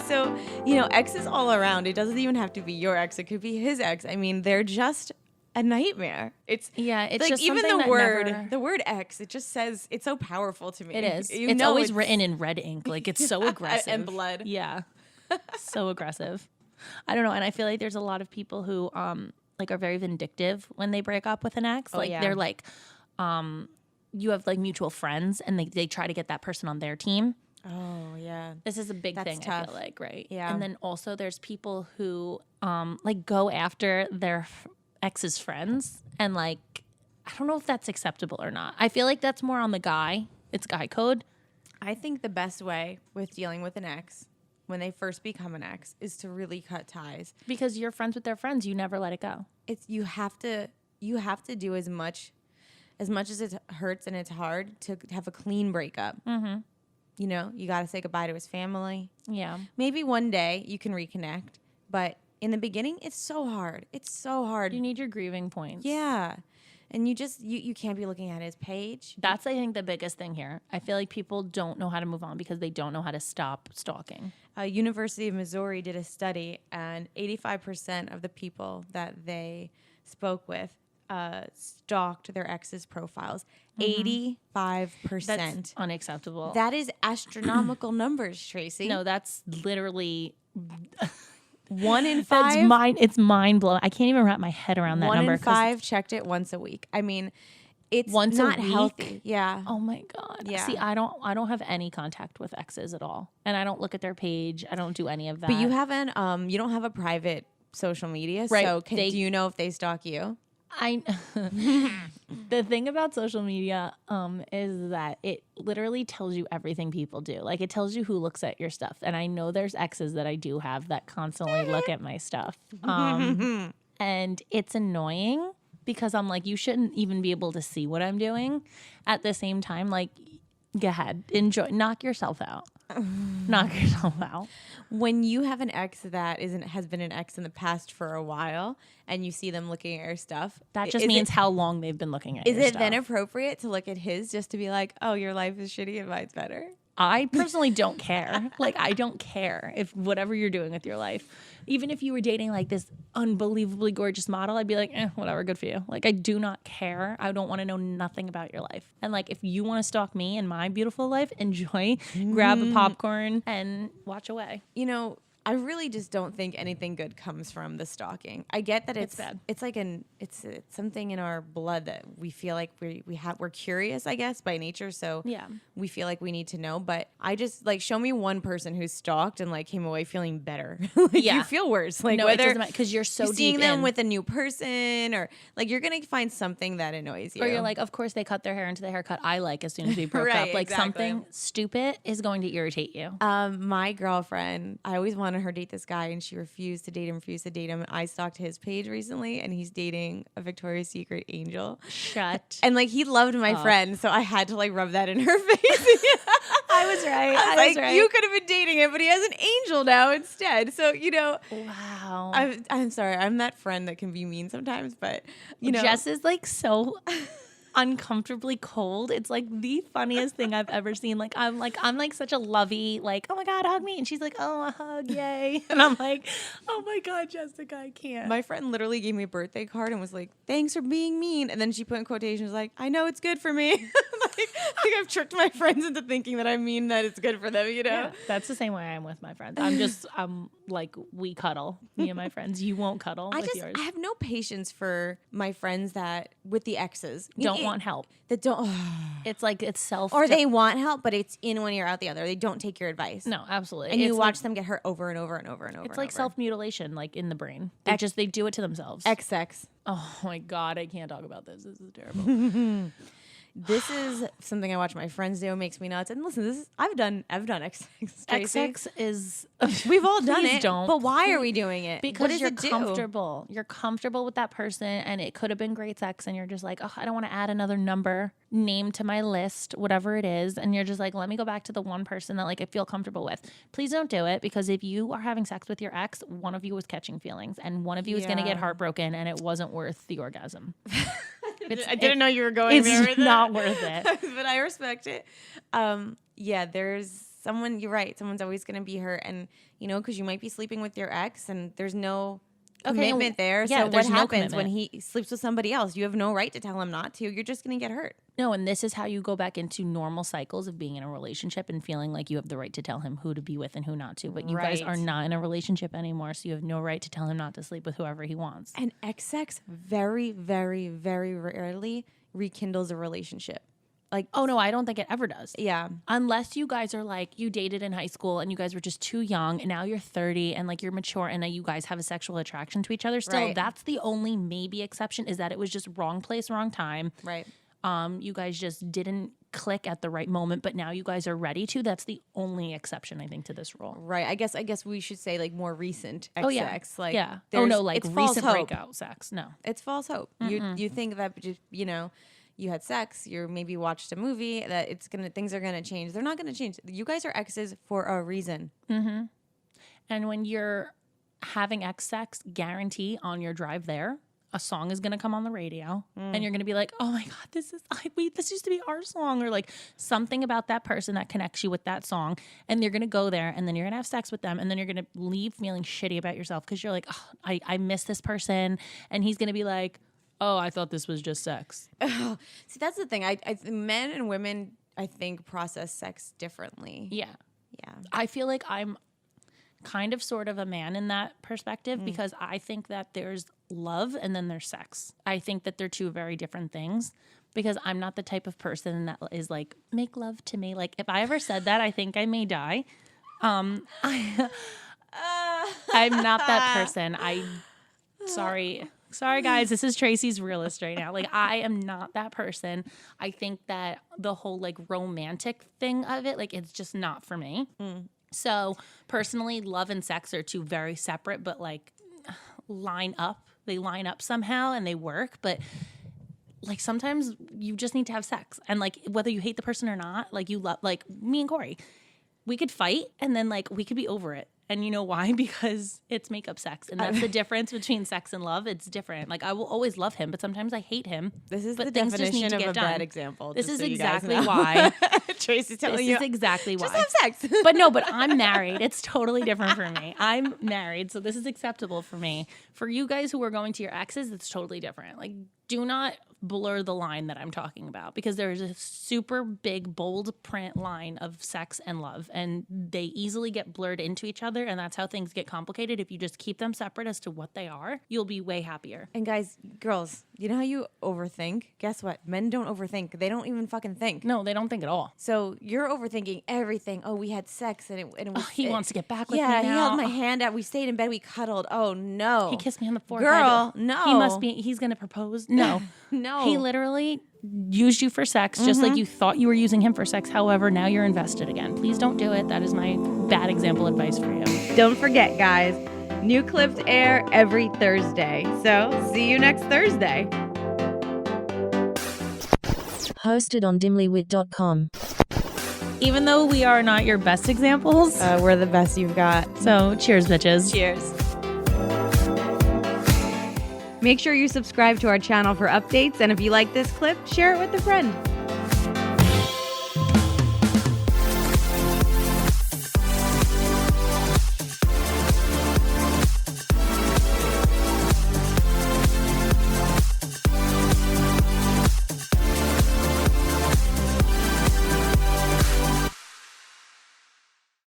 So, exes all around. It doesn't even have to be your ex. It could be his ex. I mean, they're just a nightmare. It's like just even something the word ex, it just says, it's so powerful to me. It is. It's always written in red ink. Like, it's so aggressive. And blood. Yeah. So aggressive. I don't know. And I feel like there's a lot of people who are very vindictive when they break up with an ex. They're like, you have like mutual friends and they try to get that person on their team. Oh, yeah. This is a big thing, tough. I feel like, right? Yeah. And then also there's people who go after their ex's friends and I don't know if that's acceptable or not. I feel like that's more on the guy. It's guy code. I think the best way with dealing with an ex when they first become an ex is to really cut ties. Because you're friends with their friends. You never let it go. You have to do as much as it hurts and it's hard to have a clean breakup. Mm-hmm. You got to say goodbye to his family. Yeah. Maybe one day you can reconnect, but in the beginning, it's so hard. It's so hard. You need your grieving points. Yeah. And you can't be looking at his page. That's, I think, the biggest thing here. I feel like people don't know how to move on because they don't know how to stop stalking. University of Missouri did a study, and 85% of the people that they spoke with stalked their ex's profiles. 85%. That's unacceptable. That is astronomical numbers, Tracy. No, that's literally 1 in 5. It's mind blowing. I can't even wrap my head around that number. 1 in 5 checked it once a week. I mean, it's once not a week? healthy. Yeah. Oh my God. Yeah. See, I don't have any contact with exes at all. And I don't look at their page. I don't do any of that. But you haven't you don't have a private social media, Right. so do you know if they stalk you? The thing about social media is that it literally tells you everything people do. Like, it tells you who looks at your stuff. And I know there's exes that I do have that constantly look at my stuff. And it's annoying because I'm like, you shouldn't even be able to see what I'm doing. At the same time, like, go ahead, enjoy, knock yourself out. Knock yourself out. When you have an ex that has been an ex in the past for a while and you see them looking at your stuff, That just means how long they've been looking at your is it stuff. then appropriate to look at his just to be like, oh, your life is shitty and mine's better? I personally don't care. Like, I don't care if whatever you're doing with your life, even if you were dating like this unbelievably gorgeous model, I'd be like, whatever, good for you. Like, I do not care. I don't want to know nothing about your life. And like, if you want to stalk me and my beautiful life, enjoy, grab a popcorn and watch away. I really just don't think anything good comes from the stalking. I get that it's bad. It's like it's something in our blood that we feel like we're curious, I guess, by nature. So Yeah. we feel like we need to know. But I just show me one person who's stalked and came away feeling better. You feel worse. No, it whether doesn't matter because you're so you're seeing deep them in. with a new person or you're gonna find something that annoys you. Or you're like, of course they cut their hair into the haircut I like as soon as we broke Right, up. Like exactly. something stupid is going to irritate you. My girlfriend, I always wanted her to date this guy and she refused to date him. And I stalked his page recently and he's dating a Victoria's Secret angel. Shut. And he loved my friend, so I had to rub that in her face. I was right. I was like, you could have been dating him, but he has an angel now instead. So, Wow. I'm sorry. I'm that friend that can be mean sometimes, but Jess is so uncomfortably cold. It's the funniest thing I've ever seen. I'm such a lovey, oh my God, hug me. And she's like, oh, a hug, yay. And I'm like, oh my God, Jessica, I can't. My friend literally gave me a birthday card and was like, thanks for being mean. And then she put in quotations I know it's good for me. I've tricked my friends into thinking that I mean that it's good for them, Yeah, that's the same way I am with my friends. I'm we cuddle, me and my friends. You won't cuddle with yours. I have no patience for my friends that with the exes Don't want help. That don't. It's it's self. Or they want help, but it's in one ear out the other. They don't take your advice. No, absolutely. And you watch them get hurt over and over and over and over. It's like self-mutilation, in the brain. They do it to themselves. XX. Oh my God, I can't talk about this. This is terrible. This is something I watch my friends do. It makes me nuts. And listen, I've done XX. Tracy. XX is We've all done Please it. don't. But why are we doing it? because what does you're it do? comfortable. You're comfortable with that person, and it could have been great sex, and you're just like, oh, I don't want to add another name to my list, whatever it is, and you're just like, let me go back to the one person that I feel comfortable with. Please don't do it, because if you are having sex with your ex, one of you is catching feelings, and one of you is going to get heartbroken, and it wasn't worth the orgasm. I didn't know you were going there with It's not worth it. But I respect it. There's you're right. Someone's always going to be hurt. And, because you might be sleeping with your ex and there's no commitment there. yeah, So what there's no happens when commitment. he sleeps with somebody else? You have no right to tell him not to. You're just going to get hurt. No, and this is how you go back into normal cycles of being in a relationship and feeling like you have the right to tell him who to be with and who not to. But you guys are Right. not in a relationship anymore, so you have no right to tell him not to sleep with whoever he wants. And ex-sex very, very, very rarely rekindles a relationship. Like, Oh no, I don't think it ever does. yeah. Unless you guys are like, you dated in high school and you guys were just too young and now you're 30 and like you're mature and now you guys have a sexual attraction to each other still. Right. That's the only maybe exception, is that it was just wrong place, wrong time. Right. You guys just didn't click at the right moment, but now you guys are ready to. That's the only exception, I think, to this rule. Right. I guess we should say like more recent Oh yeah, ex-sex. Like, yeah. Oh there's- no, like it's false recent hope. breakout sex. No. It's false hope. You think that just, you had sex, you maybe watched a movie, that things are gonna change. They're not gonna change. You guys are exes for a reason. And when you're having ex sex, guarantee on your drive there, a song is going to come on the radio and you're going to be like, oh my God, this used to be our song, or like something about that person that connects you with that song. And you're going to go there and then you're going to have sex with them. And then you're going to leave feeling shitty about yourself because you're like, oh, I miss this person. And he's going to be like, oh, I thought this was just sex. See, that's the thing. Men and women, I think, process sex differently. Yeah. Yeah. I feel like I'm kind of sort of a man in that perspective because I think that there's love and then there's sex. I think that they're two very different things because I'm not the type of person that is like, make love to me. Like if I ever said that, I think I may die. I'm not that person. Sorry guys, this is Tracy's realist right now. Like I am not that person. I think that the whole like romantic thing of it, like it's just not for me. So personally, love and sex are two very separate, but like line up. They line up somehow and they work. But like sometimes you just need to have sex. And like whether you hate the person or not, like you love, like me and Corey, we could fight and then like we could be over it. And you know why? Because it's makeup sex. And that's the difference between sex and love. It's different. Like I will always love him, but sometimes I hate him. This is but the things just need definition to of get a done. bad example. This just is so you guys exactly know. why. Tracy's telling This you. is exactly why. Just have sex. But I'm married. It's totally different for me. I'm married, so this is acceptable for me. For you guys who are going to your exes, it's totally different. Like, do not blur the line that I'm talking about because there's a super big, bold print line of sex and love, and they easily get blurred into each other, and that's how things get complicated. If you just keep them separate as to what they are, you'll be way happier. And guys, girls, you know how you overthink? Guess what? Men don't overthink. They don't even fucking think. No, they don't think at all. So you're overthinking everything. Oh, we had sex and it was. He wants to get back with me Yeah, he now. held my hand out. We stayed in bed. We cuddled. Oh no. He kissed me on the forehead. Girl, no. He's going to propose. No. No. He literally used you for sex, just like you thought you were using him for sex. However, now you're invested again. Please don't do it. That is my bad example advice for you. Don't forget, guys. New clips air every Thursday. So see you next Thursday. Hosted on dimlywit.com. Even though we are not your best examples, We're the best you've got. so cheers, bitches. Cheers. Make sure you subscribe to our channel for updates, and if you like this clip, share it with a friend.